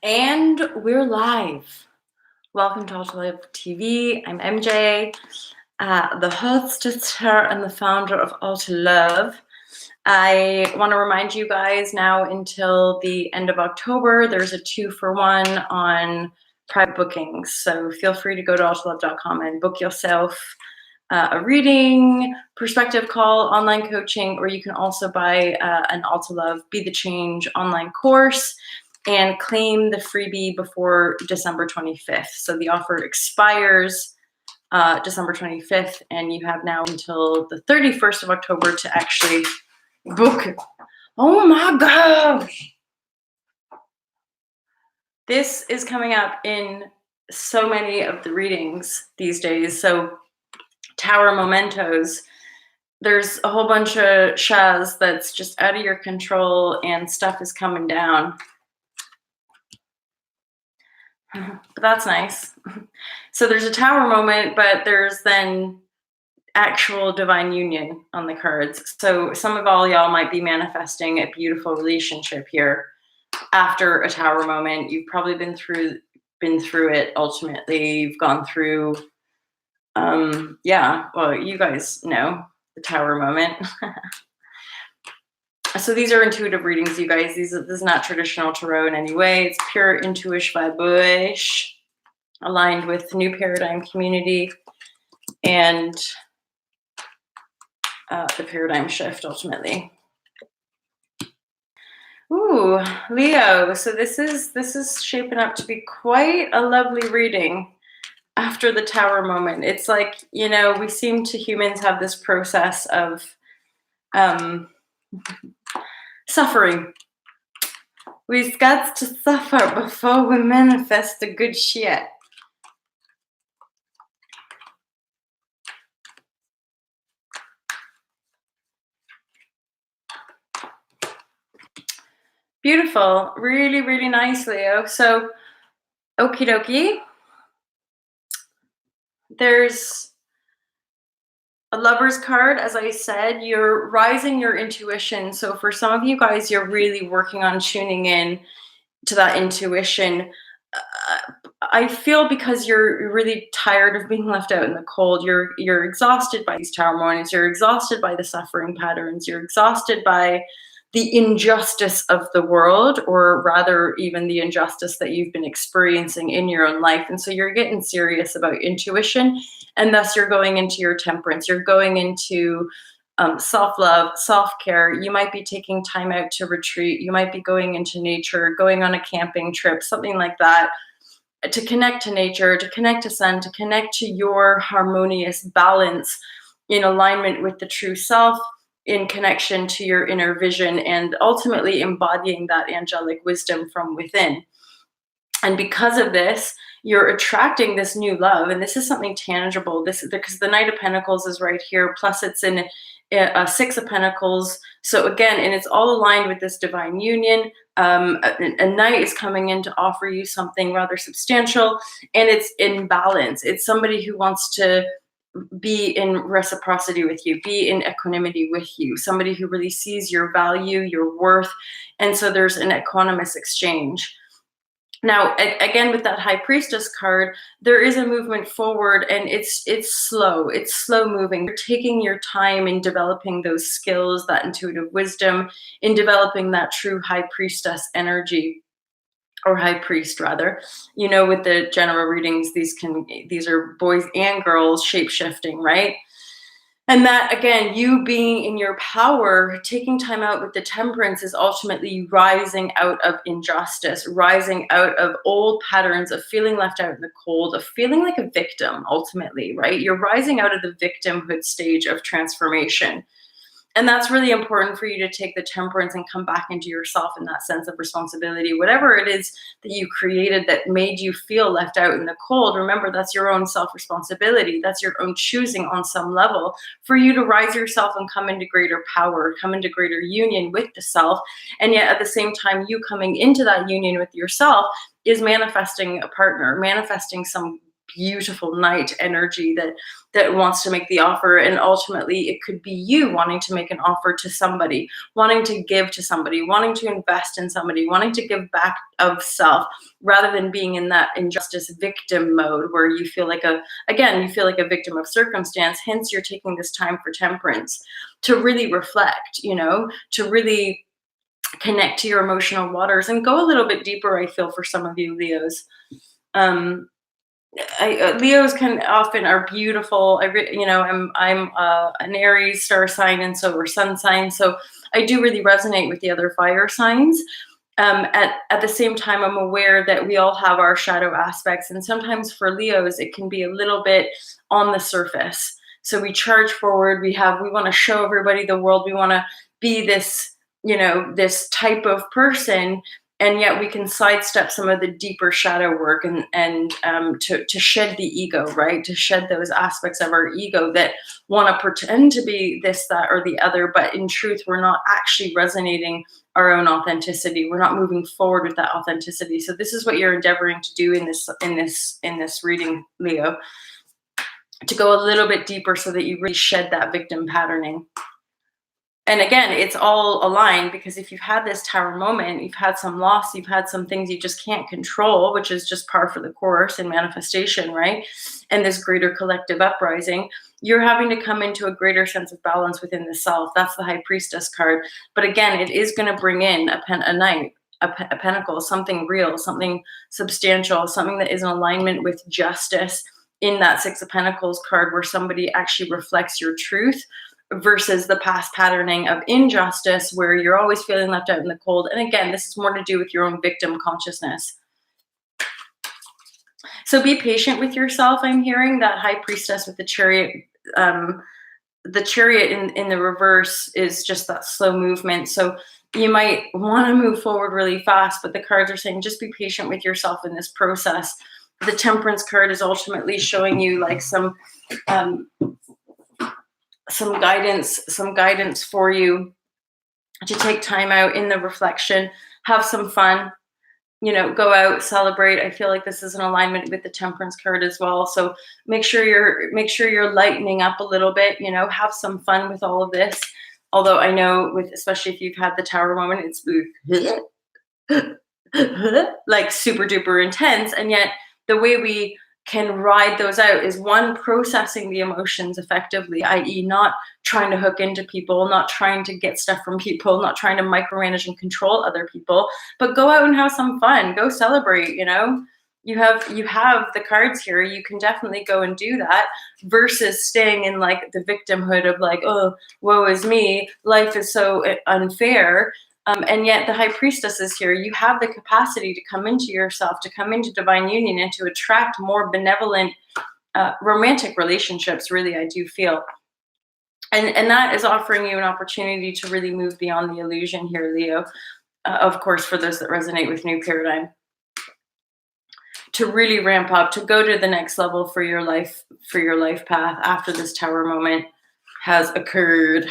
And we're live. Welcome to Ultra Live TV. I'm MJ, the hostess here and the founder of Ultra Love. I want to remind you guys now until the end of October, there's a 2-for-1 on private bookings. So feel free to go to ultralove.com and book yourself a reading, perspective call, online coaching, or you can also buy an Ultra Love Be the Change online course and claim the freebie before December 25th. So the offer expires December 25th, and you have now until the 31st of October to actually book it. Oh my gosh! This is coming up in so many of the readings these days. So Tower Mementos, there's a whole bunch of shaz that's just out of your control and stuff is coming down. But that's nice. So there's a tower moment, but there's then actual divine union on the cards. So some of all y'all might be manifesting a beautiful relationship here after a tower moment. You've probably been through it ultimately. You've gone through yeah, well, you guys know the tower moment. So these are intuitive readings, you guys. This is not traditional tarot in any way. It's pure intuition vibrashe, aligned with New Paradigm community and the paradigm shift ultimately. Ooh, Leo. So this is shaping up to be quite a lovely reading after the tower moment. It's like, you know, we seem to humans have this process of suffering. We've got to suffer before we manifest the good shit. Beautiful. Really, really nice, Leo. So, okie dokie. There's a Lover's card. As I said, you're rising your intuition. So for some of you guys, you're really working on tuning in to that intuition. I feel because you're really tired of being left out in the cold. You're exhausted by these tower mornings. You're exhausted by the suffering patterns. You're exhausted by the injustice of the world, or rather even the injustice that you've been experiencing in your own life. And so you're getting serious about intuition, and thus you're going into your temperance. You're going into self-love, self-care. You might be taking time out to retreat. You might be going into nature, going on a camping trip, something like that, to connect to nature, to connect to sun, to connect to your harmonious balance in alignment with the true self, in connection to your inner vision, and ultimately embodying that angelic wisdom from within. And because of this, you're attracting this new love, and this is something tangible. This because the Knight of Pentacles is right here, plus it's in Six of Pentacles. So again, and it's all aligned with this divine union. A knight is coming in to offer you something rather substantial, and it's in balance. It's somebody who wants to be in reciprocity with you, be in equanimity with you, somebody who really sees your value, your worth. And so there's an equanimous exchange. Now, again, with that High Priestess card, there is a movement forward, and it's slow. It's slow moving. You're taking your time in developing those skills, that intuitive wisdom, in developing that true High Priestess energy, or High Priest rather. You know, with the general readings, these are boys and girls shape-shifting, right? And that, again, you being in your power, taking time out with the temperance, is ultimately rising out of injustice, rising out of old patterns of feeling left out in the cold, of feeling like a victim, ultimately, right? You're rising out of the victimhood stage of transformation. And that's really important for you to take the temperance and come back into yourself in that sense of responsibility. Whatever it is that you created that made you feel left out in the cold, remember, that's your own self-responsibility. That's your own choosing on some level for you to rise yourself and come into greater power, come into greater union with the self. And yet at the same time, you coming into that union with yourself is manifesting a partner, manifesting some beautiful knight energy that wants to make the offer. And ultimately it could be you wanting to make an offer to somebody, wanting to give to somebody, wanting to invest in somebody, wanting to give back of self, rather than being in that injustice victim mode where you feel like you feel like a victim of circumstance. Hence you're taking this time for temperance to really reflect, to really connect to your emotional waters and go a little bit deeper. I feel for some of you Leos. um Leos can often are beautiful. I'm an Aries star sign, and so we're sun sign. So I do really resonate with the other fire signs. At the same time, I'm aware that we all have our shadow aspects, and sometimes for Leos, it can be a little bit on the surface. So we charge forward. We want to show everybody the world. We want to be this, this type of person, and yet we can sidestep some of the deeper shadow work and to shed the ego, right? To shed those aspects of our ego that want to pretend to be this, that, or the other, but in truth, we're not actually resonating our own authenticity. We're not moving forward with that authenticity. So this is what you're endeavoring to do in this reading, Leo, to go a little bit deeper so that you really shed that victim patterning. And again, it's all aligned, because if you've had this tower moment, you've had some loss, you've had some things you just can't control, which is just par for the course in manifestation, right? And this greater collective uprising, you're having to come into a greater sense of balance within the self. That's the High Priestess card. But again, it is going to bring in a knight, a pentacle, something real, something substantial, something that is in alignment with justice in that Six of Pentacles card, where somebody actually reflects your truth, versus the past patterning of injustice where you're always feeling left out in the cold. And again, this is more to do with your own victim consciousness. So be patient with yourself. I'm hearing that High Priestess with the Chariot. The Chariot in the reverse is just that slow movement. So you might want to move forward really fast, but the cards are saying just be patient with yourself in this process. The Temperance card is ultimately showing you like some guidance for you to take time out in the reflection, have some fun, go out, celebrate. I feel like this is in alignment with the Temperance card as well. So make sure you're lightening up a little bit, have some fun with all of this. Although I know especially if you've had the Tower moment, it's like super duper intense. And yet the way we can ride those out is one, processing the emotions effectively, i.e. not trying to hook into people, not trying to get stuff from people, not trying to micromanage and control other people, but go out and have some fun, go celebrate. You have the cards here. You can definitely go and do that, versus staying in like the victimhood of like, oh, woe is me, life is so unfair. And yet the High Priestess is here. You have the capacity to come into yourself, to come into divine union, and to attract more benevolent romantic relationships, really, I do feel. And that is offering you an opportunity to really move beyond the illusion here, Leo. Of course, for those that resonate with New Paradigm. To really ramp up, to go to the next level for your life path after this Tower moment has occurred.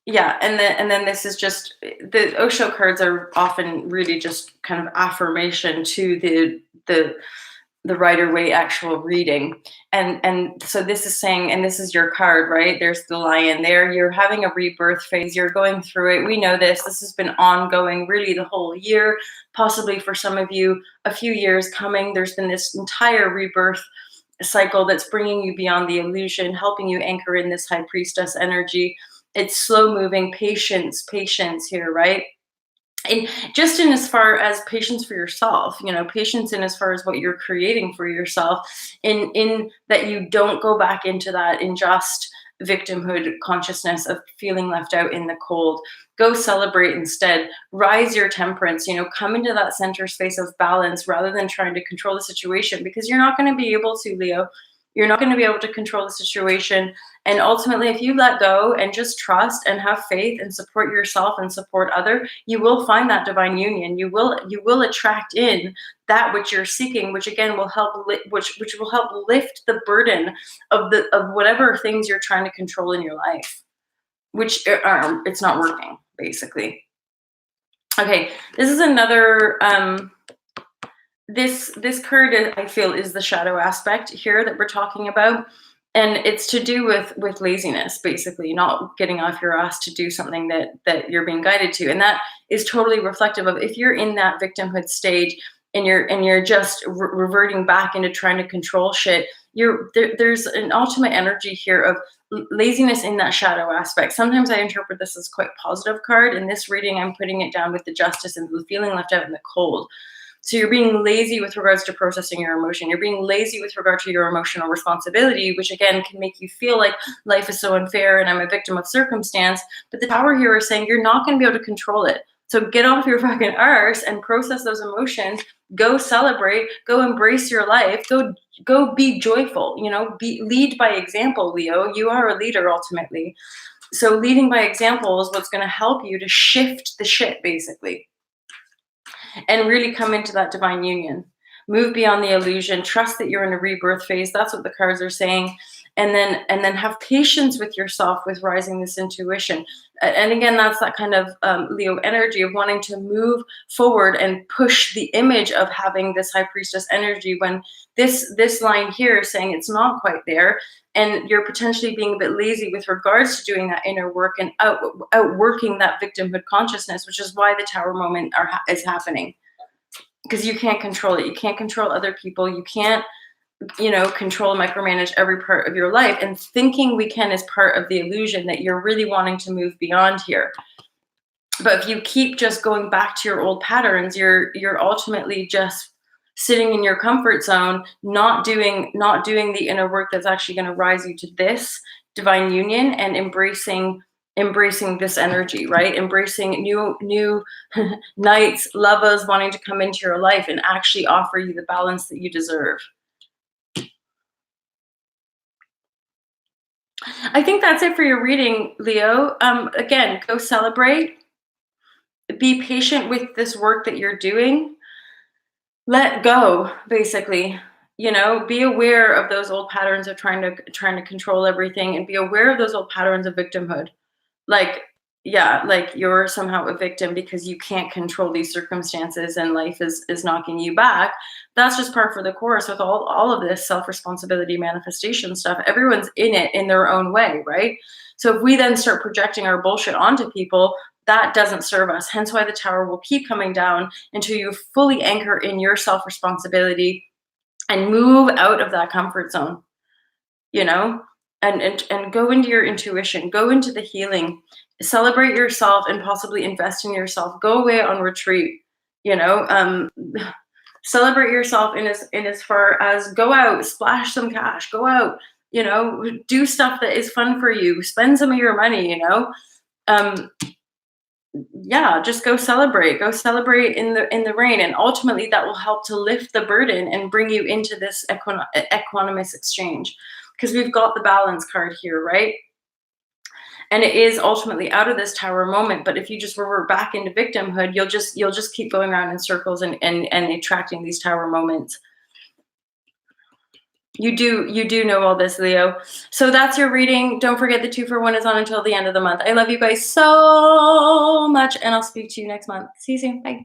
Yeah, and then this is just, the Osho cards are often really just kind of affirmation to the Rider-Waite actual reading. And so this is saying, and this is your card, right? There's the lion there. You're having a rebirth phase. You're going through it. We know this. This has been ongoing really the whole year, possibly for some of you, a few years coming. There's been this entire rebirth cycle that's bringing you beyond the illusion, helping you anchor in this High Priestess energy. It's slow moving, patience here, right? And just in as far as patience for yourself, patience in as far as what you're creating for yourself, in that you don't go back into that unjust victimhood consciousness of feeling left out in the cold. Go celebrate instead. Rise your temperance, come into that center space of balance rather than trying to control the situation, because you're not going to be able to, Leo. You're not going to be able to control the situation. And ultimately, if you let go and just trust and have faith and support yourself and support other, you will find that divine union. You will attract in that which you're seeking, which again will help which will help lift the burden of whatever things you're trying to control in your life, which it's not working, basically. Okay, this is another this card, I feel, is the shadow aspect here that we're talking about, and it's to do with laziness, basically, not getting off your ass to do something that you're being guided to, and that is totally reflective of if you're in that victimhood stage and you're just reverting back into trying to control shit. There's an ultimate energy here of laziness in that shadow aspect. Sometimes I interpret this as quite positive card. In this reading, I'm putting it down with the justice and the feeling left out in the cold. So you're being lazy with regards to processing your emotion. You're being lazy with regard to your emotional responsibility, which again can make you feel like life is so unfair and I'm a victim of circumstance. But the Tower here is saying you're not going to be able to control it. So get off your fucking arse and process those emotions. Go celebrate. Go embrace your life. Go be joyful. Lead by example, Leo. You are a leader ultimately. So leading by example is what's going to help you to shift the shit, basically, and really come into that divine union. Move beyond the illusion. Trust that you're in a rebirth phase. That's what the cards are saying. And then have patience with yourself with rising this intuition. And again, that's that kind of Leo energy of wanting to move forward and push the image of having this high priestess energy, when this line here is saying it's not quite there, and you're potentially being a bit lazy with regards to doing that inner work and outworking that victimhood consciousness, which is why the Tower moment is happening, because you can't control it. You can't control other people. You can't control, micromanage every part of your life, and thinking we can is part of the illusion that you're really wanting to move beyond here. But if you keep just going back to your old patterns, you're ultimately just sitting in your comfort zone, not doing the inner work that's actually going to rise you to this divine union and embracing this energy, right? Embracing new knights, lovers wanting to come into your life and actually offer you the balance that you deserve. I think that's it for your reading, Leo. Again, go celebrate. Be patient with this work that you're doing. Let go, basically. Be aware of those old patterns of trying to control everything, and be aware of those old patterns of victimhood. Like, yeah, like you're somehow a victim because you can't control these circumstances and life is knocking you back. That's just par for the course with all of this self-responsibility manifestation stuff. Everyone's in it in their own way, right? So if we then start projecting our bullshit onto people, that doesn't serve us. Hence why the Tower will keep coming down until you fully anchor in your self-responsibility and move out of that comfort zone, and go into your intuition, go into the healing, celebrate yourself, and possibly invest in yourself. Go away on retreat, celebrate yourself in as far as go out, splash some cash, go out, do stuff that is fun for you, spend some of your money, yeah, just go celebrate in the rain, and ultimately that will help to lift the burden and bring you into this equanimous exchange, because we've got the balance card here, right? And it is ultimately out of this Tower moment. But if you just revert back into victimhood, you'll just keep going around in circles and attracting these Tower moments. You do know all this, Leo. So that's your reading. Don't forget the 2-for-1 is on until the end of the month. I love you guys so much, and I'll speak to you next month. See you soon. Bye.